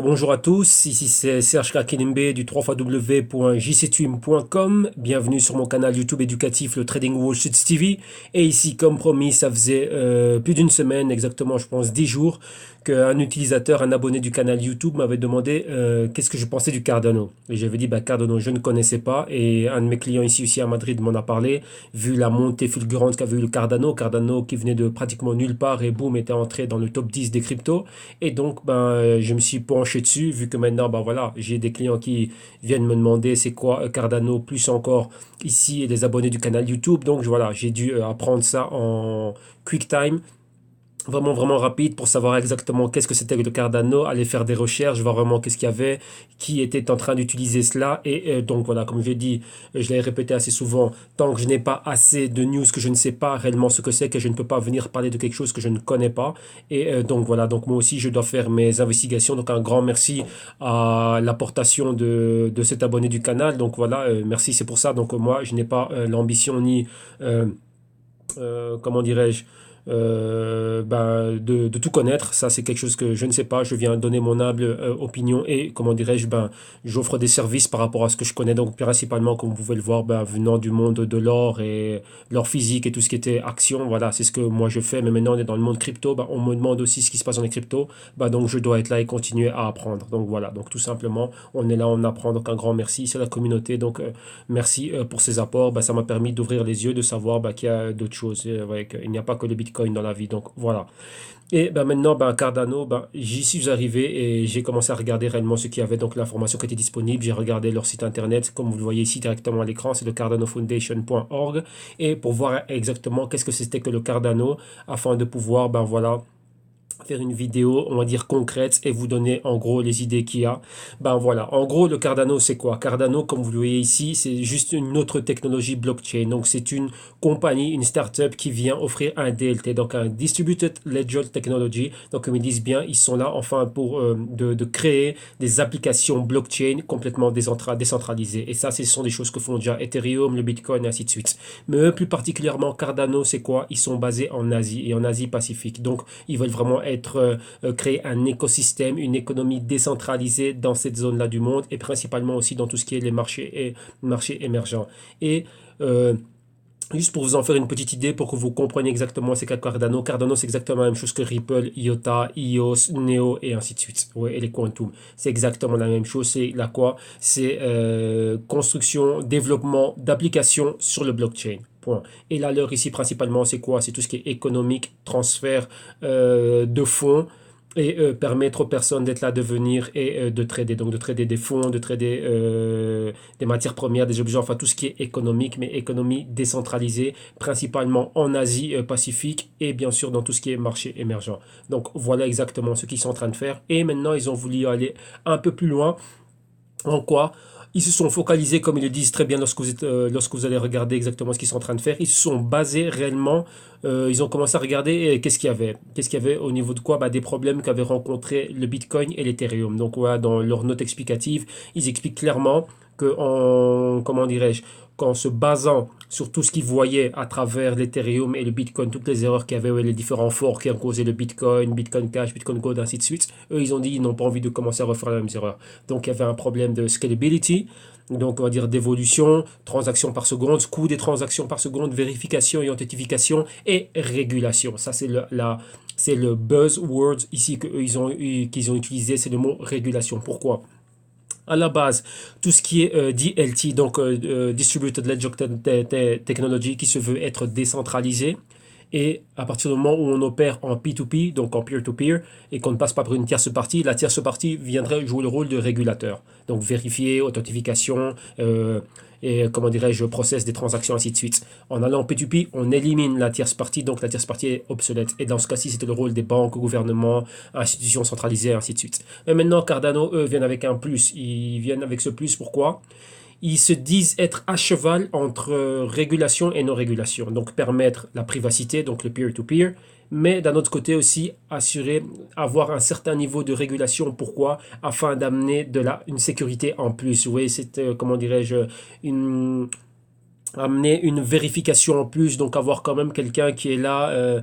Bonjour à tous, ici c'est Serge Kakinimbe du www.jctweam.com. Bienvenue sur mon canal YouTube éducatif le Trading Wall Street TV. Et ici, comme promis, ça faisait plus d'une semaine, exactement je pense 10 jours, qu'un utilisateur, un abonné du canal YouTube m'avait demandé qu'est-ce que je pensais du Cardano. Et j'avais dit, Cardano, je ne connaissais pas. Et un de mes clients ici aussi à Madrid m'en a parlé, vu la montée fulgurante qu'avait eu le Cardano. Cardano qui venait de pratiquement nulle part et boum, était entré dans le top 10 des cryptos. Et donc, je me suis penché dessus, vu que maintenant, voilà, j'ai des clients qui viennent me demander c'est quoi Cardano, plus encore ici, des abonnés du canal YouTube. Donc, voilà, j'ai dû apprendre ça en QuickTime, vraiment vraiment rapide pour savoir exactement qu'est-ce que c'était que le Cardano, aller faire des recherches, voir vraiment qu'est-ce qu'il y avait, qui était en train d'utiliser cela. Et donc voilà, comme je l'ai dit, je l'ai répété assez souvent, tant que je n'ai pas assez de news, que je ne sais pas réellement ce que c'est, que je ne peux pas venir parler de quelque chose que je ne connais pas. Et donc voilà, donc moi aussi je dois faire mes investigations. Donc un grand merci à l'apportation de cet abonné du canal. Donc voilà, merci, c'est pour ça. Donc moi je n'ai pas l'ambition ni... euh, comment dirais-je, de tout connaître. Ça, c'est quelque chose que je ne sais pas. Je viens donner mon humble opinion et, comment dirais-je, j'offre des services par rapport à ce que je connais. Donc, principalement, comme vous pouvez le voir, venant du monde de l'or et l'or physique et tout ce qui était action, voilà, c'est ce que moi je fais. Mais maintenant, on est dans le monde crypto. On me demande aussi ce qui se passe dans les cryptos. Donc, je dois être là et continuer à apprendre. Donc, voilà. Donc, tout simplement, on est là, on apprend. Donc, un grand merci. C'est la communauté. Donc, merci pour ces apports. Ça m'a permis d'ouvrir les yeux, de savoir qu'il y a d'autres choses. Ouais, qu'il n'y a pas que le Bitcoin dans la vie. Donc voilà. Et maintenant, Cardano, j'y suis arrivé et j'ai commencé à regarder réellement ce qu'il y avait, donc l'information qui était disponible. J'ai regardé leur site internet, comme vous le voyez ici directement à l'écran, c'est le cardanofoundation.org. Et pour voir exactement qu'est-ce que c'était que le Cardano, afin de pouvoir, voilà, faire une vidéo, on va dire concrète et vous donner en gros les idées qu'il y a. Voilà, en gros le Cardano c'est quoi? Cardano comme vous le voyez ici, c'est juste une autre technologie blockchain. Donc c'est une compagnie, une startup qui vient offrir un DLT, donc un Distributed Ledger Technology. Donc comme ils disent bien, ils sont là enfin pour de créer des applications blockchain complètement décentralisées. Et ça, ce sont des choses que font déjà Ethereum, le Bitcoin et ainsi de suite. Mais eux, plus particulièrement Cardano, c'est quoi? Ils sont basés en Asie et en Asie Pacifique. Donc ils veulent vraiment créer un écosystème, une économie décentralisée dans cette zone-là du monde et principalement aussi dans tout ce qui est les marchés émergents. Et juste pour vous en faire une petite idée, pour que vous compreniez exactement c'est qu'à Cardano. Cardano, c'est exactement la même chose que Ripple, IOTA, EOS, Neo et ainsi de suite. Ouais, et les Quantum. C'est exactement la même chose. C'est la quoi? C'est construction, développement d'applications sur le blockchain. Point. Et la leur ici principalement, c'est quoi? C'est tout ce qui est économique, transfert de fonds et permettre aux personnes d'être là, de venir et de trader. Donc de trader des fonds, de trader des matières premières, des objets, enfin tout ce qui est économique, mais économie décentralisée, principalement en Asie Pacifique et bien sûr dans tout ce qui est marché émergent. Donc voilà exactement ce qu'ils sont en train de faire. Et maintenant, ils ont voulu aller un peu plus loin. En quoi? Ils se sont focalisés, comme ils le disent très bien lorsque vous allez regarder exactement ce qu'ils sont en train de faire, ils se sont basés réellement, ils ont commencé à regarder qu'est-ce qu'il y avait. Qu'est-ce qu'il y avait au niveau de quoi? Des problèmes qu'avaient rencontrés le Bitcoin et l'Ethereum. Donc voilà, dans leur note explicative, ils expliquent clairement que comment dirais-je, qu'en se basant sur tout ce qu'ils voyaient à travers l'Ethereum et le Bitcoin, toutes les erreurs qu'il y avait, ouais, les différents forks qui ont causé le Bitcoin, Bitcoin Cash, Bitcoin Gold, ainsi de suite, eux, ils ont dit qu'ils n'ont pas envie de commencer à refaire les mêmes erreurs. Donc, il y avait un problème de scalability, donc on va dire d'évolution, transactions par seconde, coût des transactions par seconde, vérification et authentification et régulation. Ça, c'est le buzzword ici qu'ils ont utilisé, c'est le mot régulation. Pourquoi? À la base, tout ce qui est DLT, donc Distributed Ledger Technology, qui se veut être décentralisé, et à partir du moment où on opère en P2P, donc en peer-to-peer, et qu'on ne passe pas par une tierce partie, la tierce partie viendrait jouer le rôle de régulateur. Donc vérifier, authentification, et comment dirais-je, process des transactions, ainsi de suite. En allant en P2P, on élimine la tierce partie, donc la tierce partie est obsolète. Et dans ce cas-ci, c'était le rôle des banques, gouvernements, institutions centralisées, ainsi de suite. Mais maintenant, Cardano, eux, viennent avec un plus. Ils viennent avec ce plus, pourquoi? Ils se disent être à cheval entre régulation et non-régulation. Donc permettre la privacité, donc le peer-to-peer, mais d'un autre côté aussi assurer, avoir un certain niveau de régulation. Pourquoi? Afin d'amener une sécurité en plus. Oui, c'est, comment dirais-je, une amener une vérification en plus, donc avoir quand même quelqu'un qui est là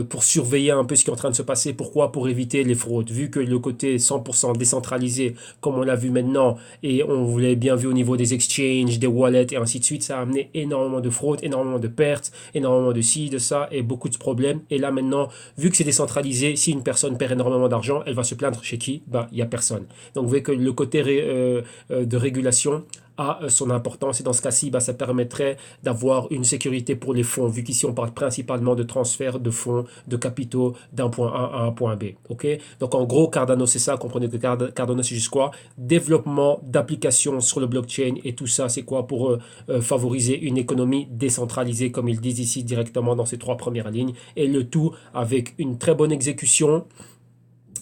pour surveiller un peu ce qui est en train de se passer. Pourquoi? Pour éviter les fraudes. Vu que le côté 100% décentralisé, comme on l'a vu maintenant, et on voulait bien vu au niveau des exchanges, des wallets et ainsi de suite, ça a amené énormément de fraudes, énormément de pertes, énormément de ci, de ça, et beaucoup de problèmes. Et là maintenant, vu que c'est décentralisé, si une personne perd énormément d'argent, elle va se plaindre chez qui? Bah, il n'y a personne. Donc vous voyez que le côté de régulation a son importance et dans ce cas-ci, bah, ça permettrait d'avoir une sécurité pour les fonds, vu qu'ici on parle principalement de transfert de fonds, de capitaux d'un point A à un point B. Ok. Donc en gros, Cardano, c'est ça, comprenez que Cardano, c'est juste quoi? Développement d'applications sur le blockchain et tout ça, c'est quoi? Pour favoriser une économie décentralisée, comme ils disent ici directement dans ces trois premières lignes, et le tout avec une très bonne exécution,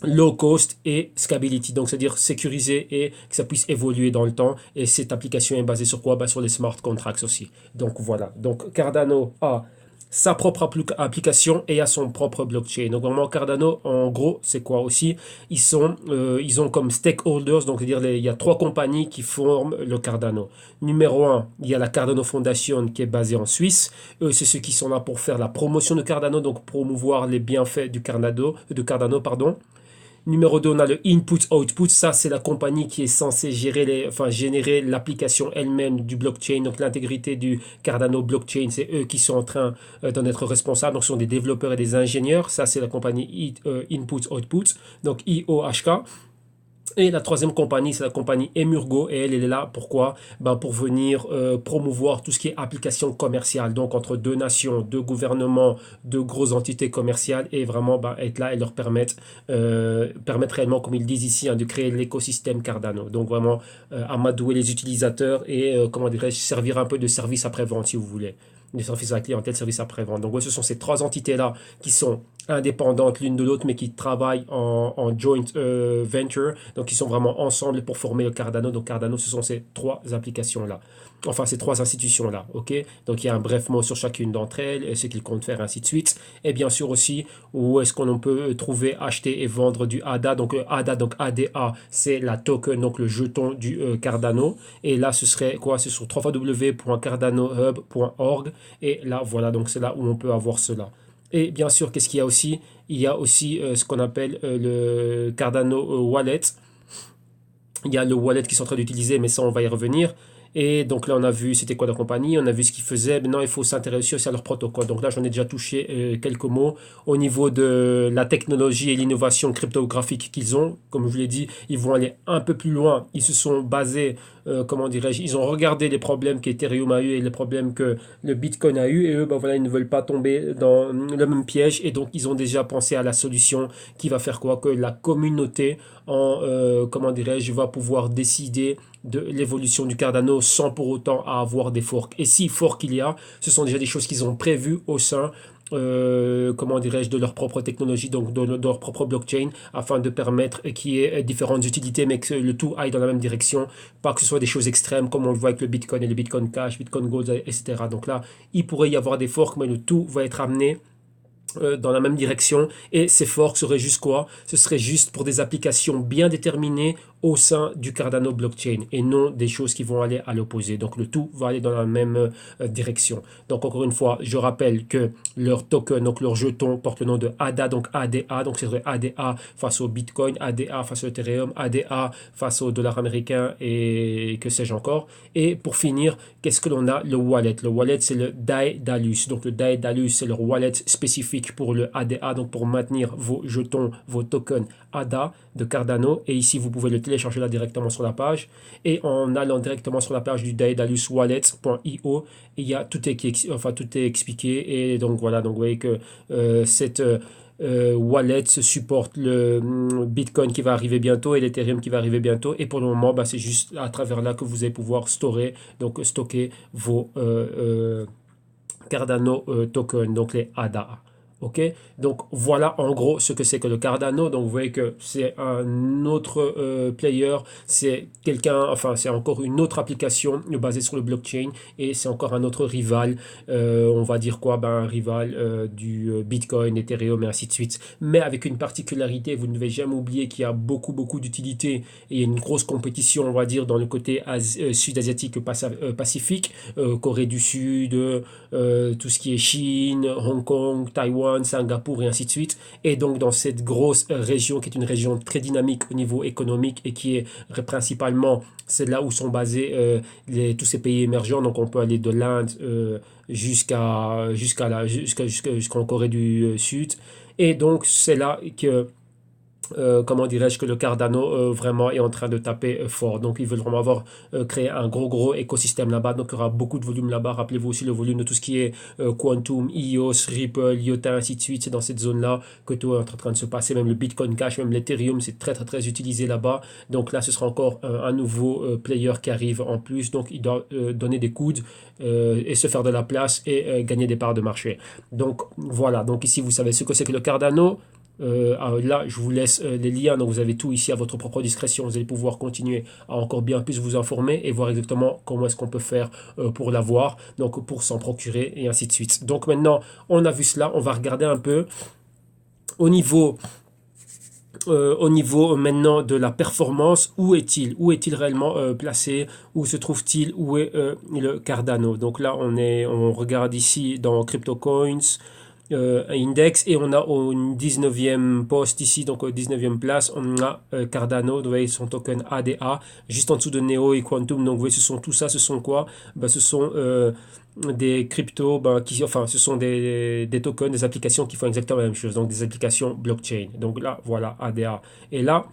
low cost et scalability, donc c'est-à-dire sécurisé et que ça puisse évoluer dans le temps. Et cette application est basée sur quoi? Bah, sur les smart contracts aussi. Donc voilà, donc Cardano a sa propre application et a son propre blockchain. Donc vraiment Cardano, en gros, c'est quoi aussi? Ils ont comme stakeholders, donc c'est-à-dire il y a trois compagnies qui forment le Cardano. Numéro un, il y a la Cardano Foundation qui est basée en Suisse. Eux, c'est ceux qui sont là pour faire la promotion de Cardano, donc promouvoir les bienfaits de Cardano, pardon. Numéro 2, on a le input-output. Ça, c'est la compagnie qui est censée générer l'application elle-même du blockchain. Donc, l'intégrité du Cardano blockchain, c'est eux qui sont en train d'en être responsables. Donc, ce sont des développeurs et des ingénieurs. Ça, c'est la compagnie input-output. Donc, IOHK. Et la troisième compagnie, c'est la compagnie Emurgo. Et elle est là, pourquoi? Ben, pour venir promouvoir tout ce qui est application commerciale. Donc, entre deux nations, deux gouvernements, deux grosses entités commerciales. Et vraiment ben, être là et leur permettre réellement, comme ils disent ici, hein, de créer l'écosystème Cardano. Donc, vraiment amadouer les utilisateurs et, comment dirais-je, servir un peu de service après-vente, si vous voulez. Des services à la clientèle, services après-vente. Donc, ouais, ce sont ces trois entités-là qui sont indépendantes l'une de l'autre, mais qui travaillent en joint venture. Donc, ils sont vraiment ensemble pour former le Cardano. Donc, Cardano, ce sont ces trois applications-là. Enfin, ces trois institutions-là. OK? Donc, il y a un bref mot sur chacune d'entre elles, et ce qu'ils comptent faire, ainsi de suite. Et bien sûr aussi, où est-ce qu'on peut trouver, acheter et vendre du ADA. Donc, ADA, donc ADA, c'est la token, donc le jeton du Cardano. Et là, ce serait quoi? C'est sur www.cardanohub.org. Et là, voilà, donc c'est là où on peut avoir cela. Et bien sûr, qu'est-ce qu'il y a aussi? Il y a aussi ce qu'on appelle le Cardano Wallet. Il y a le wallet qui sont en train d'utiliser, mais ça, on va y revenir. Et donc là, on a vu c'était quoi la compagnie, on a vu ce qu'ils faisaient. Maintenant, il faut s'intéresser aussi à leur protocole. Donc là, j'en ai déjà touché quelques mots au niveau de la technologie et l'innovation cryptographique qu'ils ont. Comme je vous l'ai dit, ils vont aller un peu plus loin. Ils se sont basés, comment dirais-je, ils ont regardé les problèmes qu'Ethereum a eu et les problèmes que le Bitcoin a eu. Et eux, ben voilà, ils ne veulent pas tomber dans le même piège. Et donc, ils ont déjà pensé à la solution qui va faire quoi? Que la communauté comment dirais-je, va pouvoir décider de l'évolution du Cardano sans pour autant avoir des forks. Et si fork il y a, ce sont déjà des choses qu'ils ont prévues au sein comment dirais-je, de leur propre technologie, donc de leur propre blockchain, afin de permettre qu'il y ait différentes utilités, mais que le tout aille dans la même direction, pas que ce soit des choses extrêmes, comme on le voit avec le Bitcoin et le Bitcoin Cash, Bitcoin Gold, etc. Donc là, il pourrait y avoir des forks, mais le tout va être amené dans la même direction, et ces forks seraient juste quoi? Ce serait juste pour des applications bien déterminées au sein du Cardano blockchain et non des choses qui vont aller à l'opposé. Donc le tout va aller dans la même direction. Donc encore une fois, je rappelle que leur token, donc leur jeton porte le nom de ADA, donc ADA, donc c'est vrai ADA face au Bitcoin, ADA face au Ethereum, ADA face au dollar américain et que sais-je encore. Et pour finir, qu'est-ce que l'on a? Le wallet. Le wallet, c'est le Daedalus. Donc le Daedalus, c'est leur wallet spécifique pour le ADA, donc pour maintenir vos jetons, vos tokens ADA de Cardano. Et ici, vous pouvez le télécharger là directement sur la page. Et en allant directement sur la page du daedaluswallet.io, il y a tout est expliqué. Et donc voilà, donc vous voyez que cette wallet supporte le Bitcoin qui va arriver bientôt et l'Ethereum qui va arriver bientôt. Et pour le moment, bah, c'est juste à travers là que vous allez pouvoir stocker vos Cardano tokens, donc les ADA. Ok, donc voilà en gros ce que c'est que le Cardano. Donc vous voyez que c'est un autre player, c'est quelqu'un, enfin c'est encore une autre application basée sur le blockchain et c'est encore un autre rival. On va dire quoi? Ben, un rival du Bitcoin, Ethereum et ainsi de suite. Mais avec une particularité, vous ne devez jamais oublier qu'il y a beaucoup d'utilité et il y a une grosse compétition, on va dire, dans le côté sud-asiatique pacifique, Corée du Sud, tout ce qui est Chine, Hong Kong, Taïwan, Singapour et ainsi de suite. Et donc dans cette grosse région qui est une région très dynamique au niveau économique et qui est principalement, c'est là où sont basés tous ces pays émergents. Donc on peut aller de l'Inde jusqu'en Corée du Sud. Et donc c'est là que comment dirais-je, que le Cardano vraiment est en train de taper fort. Donc ils veulent vraiment avoir créé un gros écosystème là-bas. Donc il y aura beaucoup de volume là-bas. Rappelez-vous aussi le volume de tout ce qui est Quantum, EOS, Ripple, IOTA, ainsi de suite. C'est dans cette zone-là que tout est en train de se passer. Même le Bitcoin Cash, même l'Ethereum, c'est très utilisé là-bas. Donc là, ce sera encore un nouveau player qui arrive en plus. Donc il doit donner des coudes et se faire de la place et gagner des parts de marché. Donc voilà. Donc ici, vous savez ce que c'est que le Cardano. Là, je vous laisse les liens, donc vous avez tout ici à votre propre discrétion. Vous allez pouvoir continuer à encore bien plus vous informer et voir exactement comment est-ce qu'on peut faire pour l'avoir, donc pour s'en procurer et ainsi de suite. Donc maintenant, on a vu cela, on va regarder un peu au niveau, au niveau maintenant de la performance. Où est-il? Où est-il réellement placé? Où se trouve-t-il? Où est le Cardano? Donc là, on regarde ici dans CryptoCoins index et on a au 19e poste ici, donc au 19e place, on a Cardano, vous voyez son token ADA, juste en dessous de Neo et Quantum. Donc vous voyez, ce sont tout ça, ce sont quoi? Ben, ce sont des cryptos, ben, enfin ce sont des tokens, des applications qui font exactement la même chose, donc des applications blockchain. Donc là, voilà, ADA. Et là,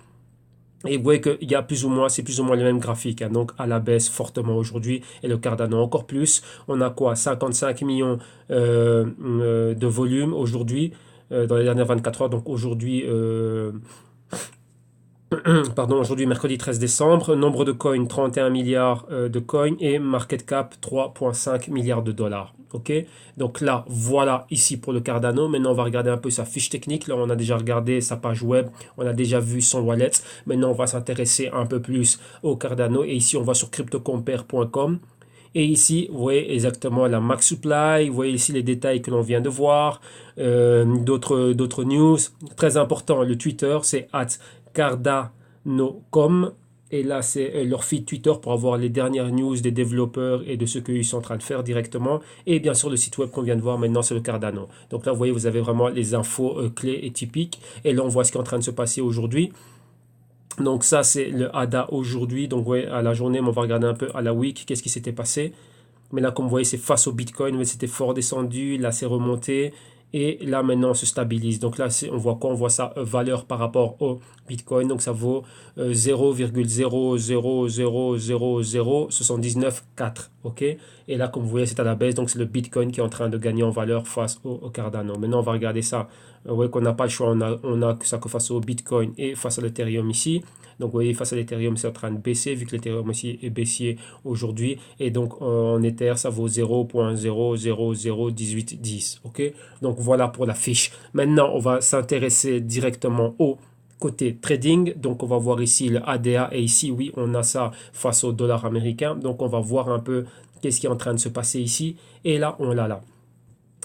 et vous voyez qu'il y a plus ou moins, c'est plus ou moins le même graphique, hein, donc à la baisse fortement aujourd'hui, et le Cardano encore plus. On a quoi? 55 millions de volume aujourd'hui, dans les dernières 24 heures. Donc aujourd'hui, pardon, aujourd'hui mercredi 13 décembre, nombre de coins 31 milliards de coins et market cap 3,5 milliards de dollars. Ok, donc là, voilà ici pour le Cardano. Maintenant, on va regarder un peu sa fiche technique. Là, on a déjà regardé sa page web, on a déjà vu son wallet. Maintenant, on va s'intéresser un peu plus au Cardano. Et ici, on va sur cryptocompare.com. Et ici, vous voyez exactement la max supply. Vous voyez ici les détails que l'on vient de voir. D'autres news. Très important, le Twitter, c'est @cardano.com. Et là, c'est leur feed Twitter pour avoir les dernières news des développeurs et de ce qu'ils sont en train de faire directement. Et bien sûr, le site web qu'on vient de voir maintenant, c'est le Cardano. Donc là, vous voyez, vous avez vraiment les infos clés et typiques. Et là, on voit ce qui est en train de se passer aujourd'hui. Donc ça, c'est le ADA aujourd'hui. Donc ouais, à la journée, mais on va regarder un peu à la week, qu'est-ce qui s'était passé. Mais là, comme vous voyez, c'est face au Bitcoin, mais c'était fort descendu, là, c'est remonté. Et là, maintenant, on se stabilise. Donc là, on voit quoi? On voit sa valeur par rapport au Bitcoin. Donc ça vaut 0,0000079,4. OK? Et là, comme vous voyez, c'est à la baisse. Donc c'est le Bitcoin qui est en train de gagner en valeur face au Cardano. Maintenant, on va regarder ça. Ouais, qu'on n'a pas le choix. On a que ça que face au Bitcoin et face à l'Ethereum ici. Donc, vous voyez, face à l'Ethereum, c'est en train de baisser, vu que l'Ethereum aussi est baissier aujourd'hui. Et donc, en Ether, ça vaut 0,0001810. OK? Donc, voilà pour la fiche. Maintenant, on va s'intéresser directement au côté trading. Donc, on va voir ici le ADA. Et ici, oui, on a ça face au dollar américain. Donc, on va voir un peu qu'est-ce qui est en train de se passer ici. Et là, on l'a là.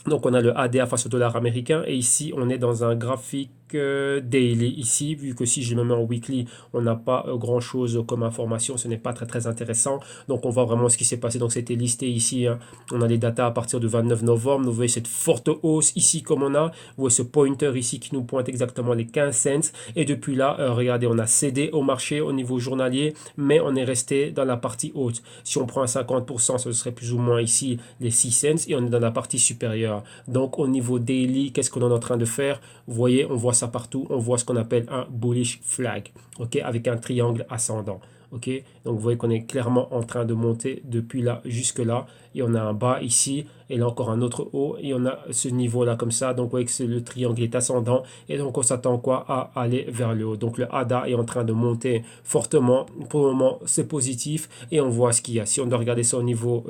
Donc on a le ADA face au dollar américain et ici on est dans un graphique daily ici, vu que si je me mets en weekly, on n'a pas grand chose comme information, ce n'est pas très intéressant. Donc on voit vraiment ce qui s'est passé. Donc c'était listé ici, hein. On a les datas à partir du 29 novembre. Vous voyez cette forte hausse ici comme on a. Vous voyez ce pointer ici qui nous pointe exactement les 15 cents. Et depuis là, regardez, on a cédé au marché au niveau journalier, mais on est resté dans la partie haute. Si on prend à 50%, ce serait plus ou moins ici les 6 cents et on est dans la partie supérieure. Donc au niveau daily, qu'est-ce qu'on est en train de faire? Vous voyez, on voit ça partout. On voit ce qu'on appelle un bullish flag, ok, avec un triangle ascendant. Ok, donc vous voyez qu'on est clairement en train de monter depuis là jusque là. Et on a un bas ici, et là encore un autre haut, et on a ce niveau là comme ça. Donc vous voyez que le triangle est ascendant, et donc on s'attend quoi à aller vers le haut. Donc le ADA est en train de monter fortement. Pour le moment, c'est positif, et on voit ce qu'il y a. Si on doit regarder ça au niveau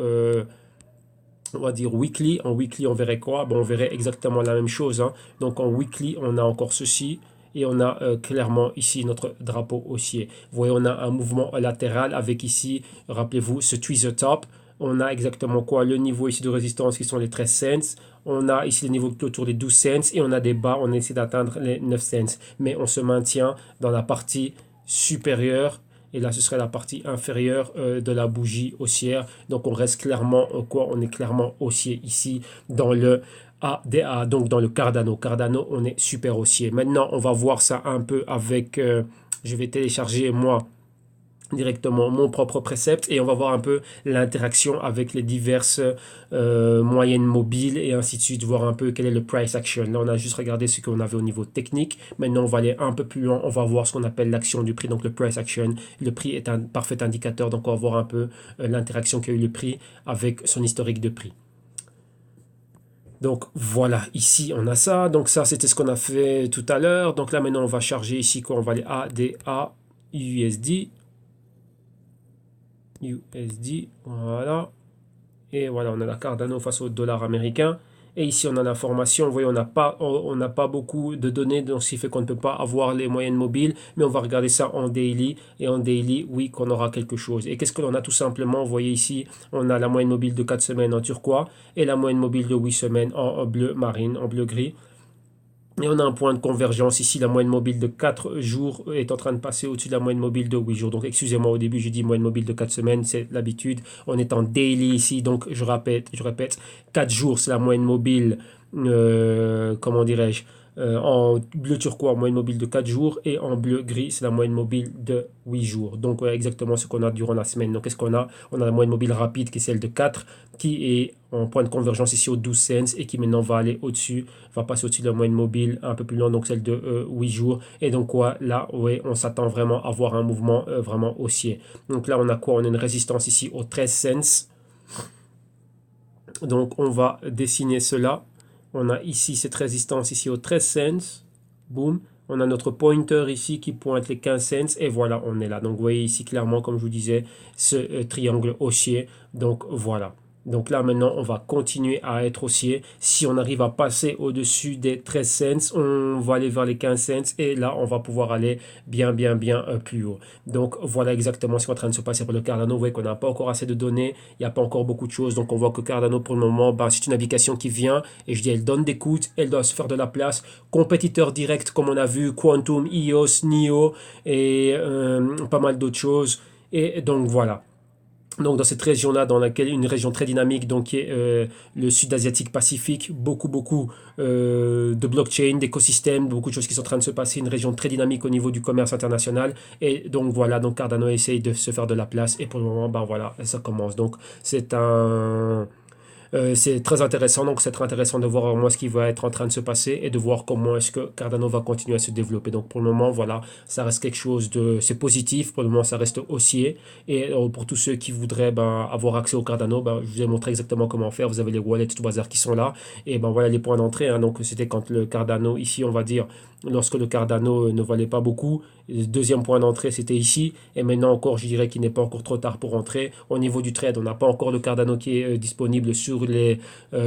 on va dire weekly. En weekly, on verrait quoi? Bon, on verrait exactement la même chose, hein. Donc en weekly, on a encore ceci. Et on a clairement ici notre drapeau haussier. Vous voyez, on a un mouvement latéral avec ici, rappelez-vous, ce tweezer top. On a exactement quoi? Le niveau ici de résistance qui sont les 13 cents. On a ici le niveau autour des 12 cents. Et on a des bas, on essaie d'atteindre les 9 cents. Mais on se maintient dans la partie supérieure. Et là, ce serait la partie inférieure de la bougie haussière. Donc, on reste clairement, quoi? On est clairement haussier ici dans le ADA, donc dans le Cardano. Cardano, on est super haussier. Maintenant, on va voir ça un peu avec... je vais télécharger, moi, directement mon propre précepte et on va voir un peu l'interaction avec les diverses moyennes mobiles et ainsi de suite, voir un peu quel est le price action. Là, on a juste regardé ce qu'on avait au niveau technique. Maintenant, on va aller un peu plus loin. On va voir ce qu'on appelle l'action du prix, donc le price action. Le prix est un parfait indicateur, donc on va voir un peu l'interaction qu'a eu le prix avec son historique de prix. Donc voilà, ici on a ça. Donc ça, c'était ce qu'on a fait tout à l'heure. Donc là, maintenant, on va charger ici quoi? On va aller ADA USD. USD, voilà. Et voilà, on a la Cardano face au dollar américain. Et ici, on a l'information. Vous voyez, on n'a pas beaucoup de données, donc ce qui fait qu'on ne peut pas avoir les moyennes mobiles. Mais on va regarder ça en daily. Et en daily, oui, qu'on aura quelque chose. Et qu'est-ce que l'on a tout simplement? Vous voyez ici, on a la moyenne mobile de 4 semaines en turquois et la moyenne mobile de 8 semaines en bleu marine, en bleu gris. Et on a un point de convergence ici, la moyenne mobile de 4 jours est en train de passer au-dessus de la moyenne mobile de 8 jours. Donc excusez-moi, au début j'ai dit moyenne mobile de 4 semaines, c'est l'habitude. On est en daily ici, donc je répète, 4 jours c'est la moyenne mobile, comment dirais-je, en bleu turquois, moyenne mobile de 4 jours, et en bleu gris, c'est la moyenne mobile de 8 jours. Donc exactement ce qu'on a durant la semaine. Donc qu'est-ce qu'on a? On a la moyenne mobile rapide qui est celle de 4, qui est en point de convergence ici aux 12 cents, et qui maintenant va aller au-dessus, va passer au-dessus de la moyenne mobile un peu plus loin, donc celle de 8 jours. Et donc quoi, là, ouais, on s'attend vraiment à voir un mouvement vraiment haussier. Donc là, on a quoi? On a une résistance ici aux 13 cents. Donc on va dessiner cela. On a ici cette résistance ici aux 13 cents. Boum. On a notre pointer ici qui pointe les 15 cents. Et voilà, on est là. Donc vous voyez ici clairement, comme je vous disais, ce triangle haussier. Donc voilà. Donc là, maintenant, on va continuer à être haussier. Si on arrive à passer au-dessus des 13 cents, on va aller vers les 15 cents. Et là, on va pouvoir aller bien plus haut. Donc voilà exactement ce qui est en train de se passer pour le Cardano. Vous voyez qu'on n'a pas encore assez de données. Il n'y a pas encore beaucoup de choses. Donc on voit que Cardano, pour le moment, bah, c'est une application qui vient. Et je dis, elle donne des coûts. Elle doit se faire de la place. Compétiteur direct, comme on a vu, Quantum, EOS, NIO et pas mal d'autres choses. Et donc voilà. Donc dans cette région-là, dans laquelle une région très dynamique, donc qui est le sud asiatique pacifique, beaucoup de blockchain, d'écosystèmes, beaucoup de choses qui sont en train de se passer, une région très dynamique au niveau du commerce international. Et donc voilà, donc Cardano essaye de se faire de la place et pour le moment, ben voilà, ça commence. Donc c'est très intéressant, donc c'est très intéressant de voir moi ce qui va être en train de se passer et de voir comment est-ce que Cardano va continuer à se développer. Donc pour le moment, voilà, ça reste quelque chose de... C'est positif, pour le moment ça reste haussier. Et pour tous ceux qui voudraient ben, avoir accès au Cardano, ben, je vous ai montré exactement comment faire. Vous avez les wallets tout bazar qui sont là. Et ben voilà les points d'entrée. Hein. Donc c'était quand le Cardano, ici on va dire, lorsque le Cardano ne valait pas beaucoup. Le deuxième point d'entrée, c'était ici. Et maintenant encore, je dirais qu'il n'est pas encore trop tard pour entrer. Au niveau du trade, on n'a pas encore le Cardano qui est disponible sur les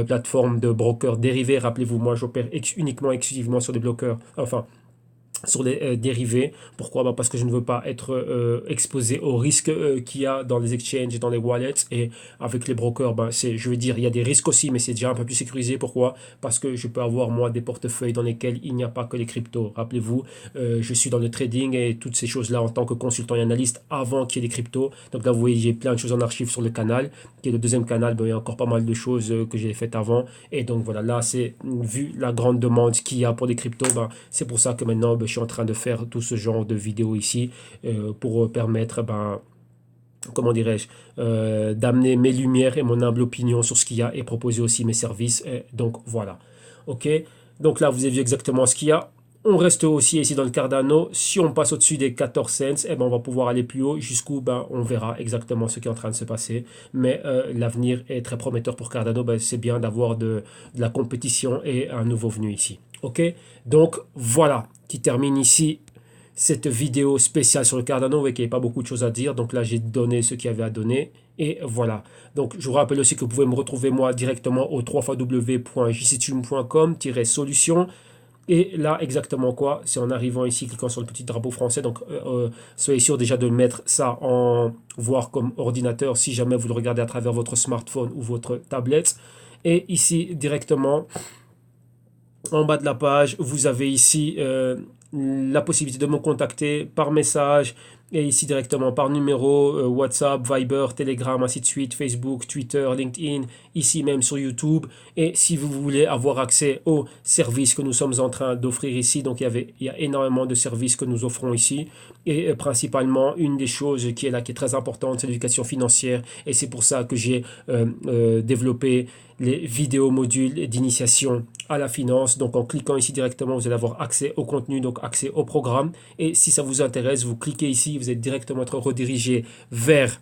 plateformes de brokers dérivés. Rappelez-vous, moi, j'opère uniquement, exclusivement sur des bloqueurs. Enfin, sur les dérivés. Pourquoi? Bah parce que je ne veux pas être exposé aux risques qu'il y a dans les exchanges et dans les wallets. Et avec les brokers, bah je veux dire, il y a des risques aussi, mais c'est déjà un peu plus sécurisé. Pourquoi? Parce que je peux avoir, moi, des portefeuilles dans lesquels il n'y a pas que les cryptos. Rappelez-vous, je suis dans le trading et toutes ces choses-là en tant que consultant et analyste avant qu'il y ait des cryptos. Donc là, vous voyez, j'ai plein de choses en archive sur le canal, qui est le deuxième canal. Il y a encore pas mal de choses que j'ai faites avant. Et donc voilà, là, c'est vu la grande demande qu'il y a pour des cryptos, c'est pour ça que maintenant, je suis en train de faire tout ce genre de vidéos ici pour permettre, comment dirais-je, d'amener mes lumières et mon humble opinion sur ce qu'il y a et proposer aussi mes services. Donc voilà. Ok. Donc là, vous avez vu exactement ce qu'il y a. On reste aussi ici dans le Cardano. Si on passe au-dessus des 14 cents, on va pouvoir aller plus haut jusqu'où on verra exactement ce qui est en train de se passer. Mais l'avenir est très prometteur pour Cardano. C'est bien d'avoir de la compétition et un nouveau venu ici. Ok, donc voilà qui termine ici cette vidéo spéciale sur le Cardano. Vous voyez qu'il n'y avait pas beaucoup de choses à dire. Donc là, j'ai donné ce qu'il y avait à donner. Et voilà. Donc, je vous rappelle aussi que vous pouvez me retrouver moi directement au www.jctune.com-solution. Et là, exactement quoi? C'est en arrivant ici, cliquant sur le petit drapeau français. Donc, soyez sûr déjà de mettre ça en voir comme ordinateur si jamais vous le regardez à travers votre smartphone ou votre tablette. Et ici, directement, en bas de la page, vous avez ici la possibilité de me contacter par message et ici directement par numéro, WhatsApp, Viber, Telegram, ainsi de suite, Facebook, Twitter, LinkedIn, ici même sur YouTube. Et si vous voulez avoir accès aux services que nous sommes en train d'offrir ici, donc il y a énormément de services que nous offrons ici. Et principalement, une des choses qui est là, qui est très importante, c'est l'éducation financière. Et c'est pour ça que j'ai développé les vidéos modules d'initiation à la finance. Donc en cliquant ici directement, vous allez avoir accès au contenu, donc accès au programme. Et si ça vous intéresse, vous cliquez ici, vous êtes directement redirigé vers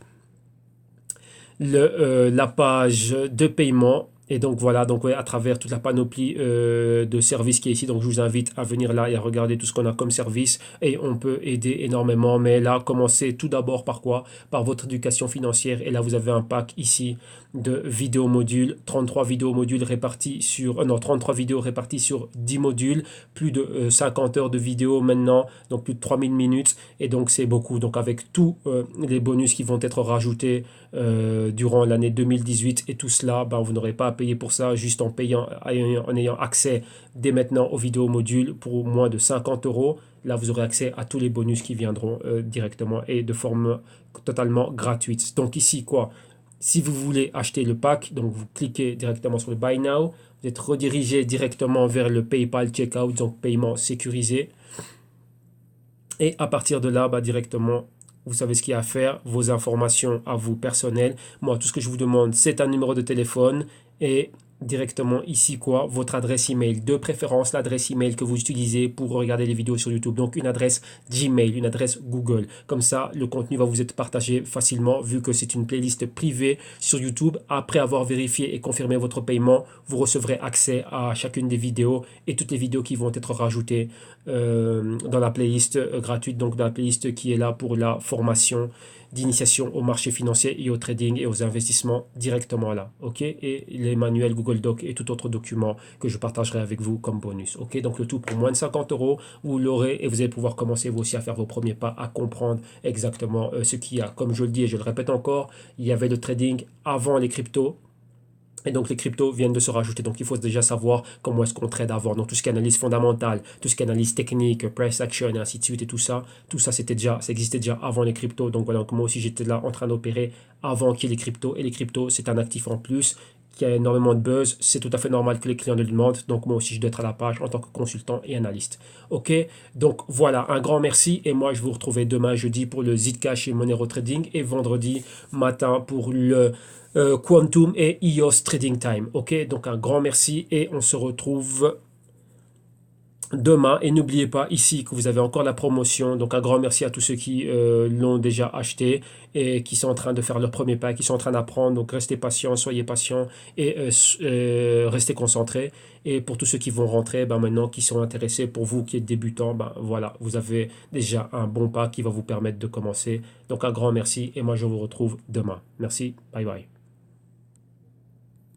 la page de paiement. Et donc voilà, donc ouais, à travers toute la panoplie de services qui est ici. Donc je vous invite à venir là et à regarder tout ce qu'on a comme service. Et on peut aider énormément. Mais là, commencez tout d'abord par quoi? Par votre éducation financière. Et là, vous avez un pack ici de vidéos modules. 33 vidéos modules répartis sur... non, 33 vidéos réparties sur 10 modules. Plus de 50 heures de vidéos maintenant. Donc plus de 3000 minutes. Et donc c'est beaucoup. Donc avec tous les bonus qui vont être rajoutés durant l'année 2018 et tout cela, ben, vous n'aurez pas à payer pour ça, juste en payant, en ayant accès dès maintenant aux vidéos modules pour moins de 50 euros. Là, vous aurez accès à tous les bonus qui viendront directement et de forme totalement gratuite. Donc ici, quoi, si vous voulez acheter le pack, donc vous cliquez directement sur le Buy Now, vous êtes redirigé directement vers le PayPal Checkout, donc paiement sécurisé. Et à partir de là, bah, directement, vous savez ce qu'il y a à faire, vos informations à vous personnelles. Moi, tout ce que je vous demande, c'est un numéro de téléphone et directement ici, quoi, votre adresse email. De préférence, l'adresse email que vous utilisez pour regarder les vidéos sur YouTube. Donc, une adresse Gmail, une adresse Google. Comme ça, le contenu va vous être partagé facilement vu que c'est une playlist privée sur YouTube. Après avoir vérifié et confirmé votre paiement, vous recevrez accès à chacune des vidéos et toutes les vidéos qui vont être rajoutées dans la playlist gratuite, donc dans la playlist qui est là pour la formation d'initiation au marché financier et au trading et aux investissements directement là, ok? Et les manuels Google Doc et tout autre document que je partagerai avec vous comme bonus, ok? Donc le tout pour moins de 50 euros, vous l'aurez et vous allez pouvoir commencer vous aussi à faire vos premiers pas, à comprendre exactement ce qu'il y a. Comme je le dis et je le répète encore, il y avait le trading avant les cryptos. Et donc les cryptos viennent de se rajouter. Donc il faut déjà savoir comment est-ce qu'on trade avant. Donc tout ce qui est analyse fondamentale, tout ce qui est analyse technique, price action et ainsi de suite et tout ça c'était déjà, ça existait déjà avant les cryptos. Donc voilà, donc moi aussi j'étais là en train d'opérer avant qu'il y ait les cryptos. Et les cryptos, c'est un actif en plus qui a énormément de buzz. C'est tout à fait normal que les clients le demandent. Donc moi aussi je dois être à la page en tant que consultant et analyste. Ok, donc voilà, un grand merci. Et moi je vous retrouverai demain jeudi pour le Zcash et Monero Trading et vendredi matin pour le Quantum et EOS Trading Time. Ok, donc un grand merci et on se retrouve demain. Et n'oubliez pas ici que vous avez encore la promotion. Donc un grand merci à tous ceux qui l'ont déjà acheté et qui sont en train de faire leur premier pas, qui sont en train d'apprendre. Donc restez patients, soyez patients et restez concentrés. Et pour tous ceux qui vont rentrer, ben maintenant qui sont intéressés, pour vous qui êtes débutants, ben voilà, vous avez déjà un bon pas qui va vous permettre de commencer. Donc un grand merci et moi je vous retrouve demain. Merci, bye bye.